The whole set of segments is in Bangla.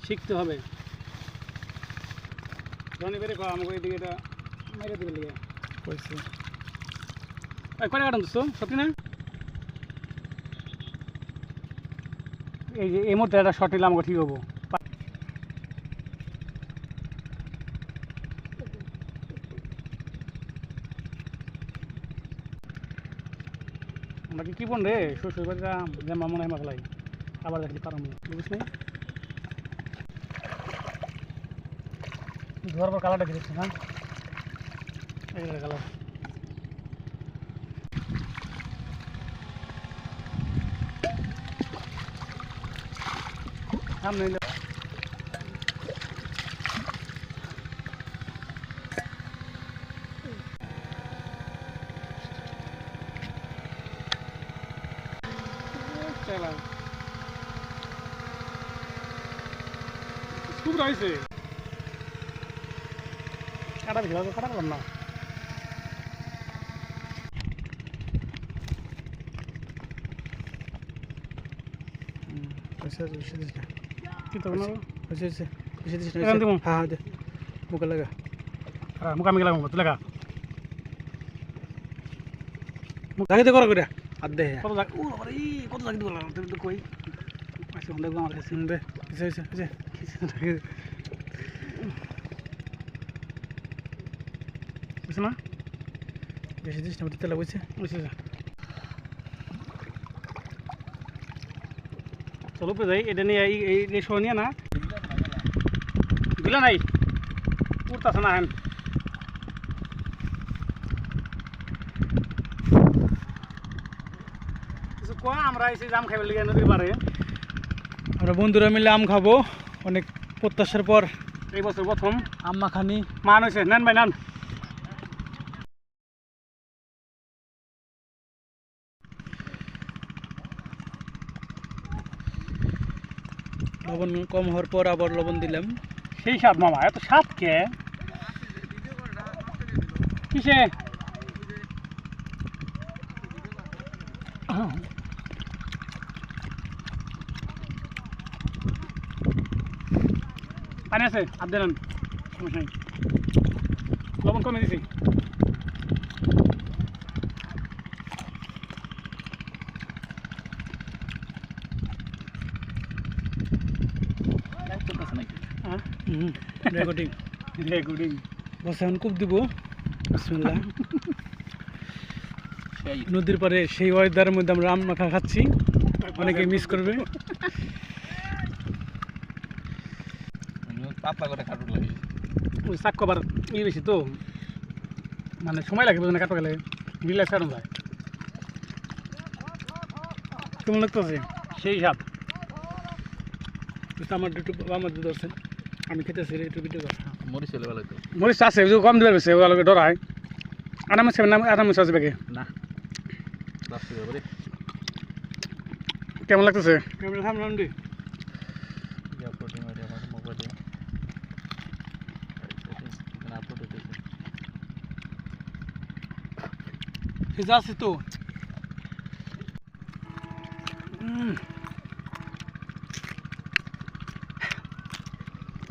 শিখতে হবে। জনি বেরে কো আমাকে এদিকে এটা মেরে দিবে লিয়া কইছে। কয়টা কাটন দোস্ত সত্যি না? এই যে এই মুহূর্তে একটা শট নিলে আমাকে ঠিক হবো। আমরা কি বোন রে শ্বশুর বাড়িটা জামা মনে হয় মাখলাই আবার দেখলি পারো বুঝিস না ধোয়ার পর কালারটা কি দেখছিস না এই কালার সামনে খুব রয়েছে কাটা বেশি ভালো কাটা করলাম না মুখে লাগা মুখা মিখে লাগা তুই লাগা মুখাকে করা করে আর দে কত কত জায়গা দিব তুই কই আচ্ছা দেখবো আমার কাছে শুনবে বুঝছো না বেশি দিস না তেলা বুঝছে বুঝছে চলো পে যাই এটা নিয়ে এই শো নিয়ে না দিলা নাই উঠতেছে না হ্যাঁ কিছু কোয়া আমরা এসে জাম খাইবার লিগে নদীর পারে আমরা বন্ধুরা মিলে আম খাবো অনেক প্রত্যাশার পর এই বছর প্রথম আম মাখানি মান হয়েছে নেন ভাই নেন লবণ কম হওয়ার পর আবার লবণ দিলাম সেই স্বাদ মামা এত স্বাদ কে কিসে পানি আছে আর দেন সমস্যা নেই লবণ কমে দিছি রেকর্ডিং বসে এখন কূপ দিব বিসমিল্লাহ নদীর পারে সেই ওয়েদারের মধ্যে আমরা আম মাখা খাচ্ছি অনেকে মিস করবে পাতলা করে কাটুন লাগে ওই শাক কবার বেশি তো মানে সময় লাগে বুঝলেন কাটো গেলে রিল্যাক্স কাটুন যায় কেমন লাগতেছে সেই স্বাদ আমার দুধ আছে আমি খেতেছি একটু ভিডিও কর মরিচ হলে ভালো হতো মরিচ আছে কম দিলে বেশি ওগুলোকে ডরায় আরামে আরামে আছে ব্যাগে না কেমন লাগতেছে ক্যামেরা সামনে আনবি ফিজা আছে তো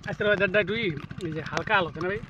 আজকের ওয়েদারটা একটু এই যে হালকা আলো না ভাই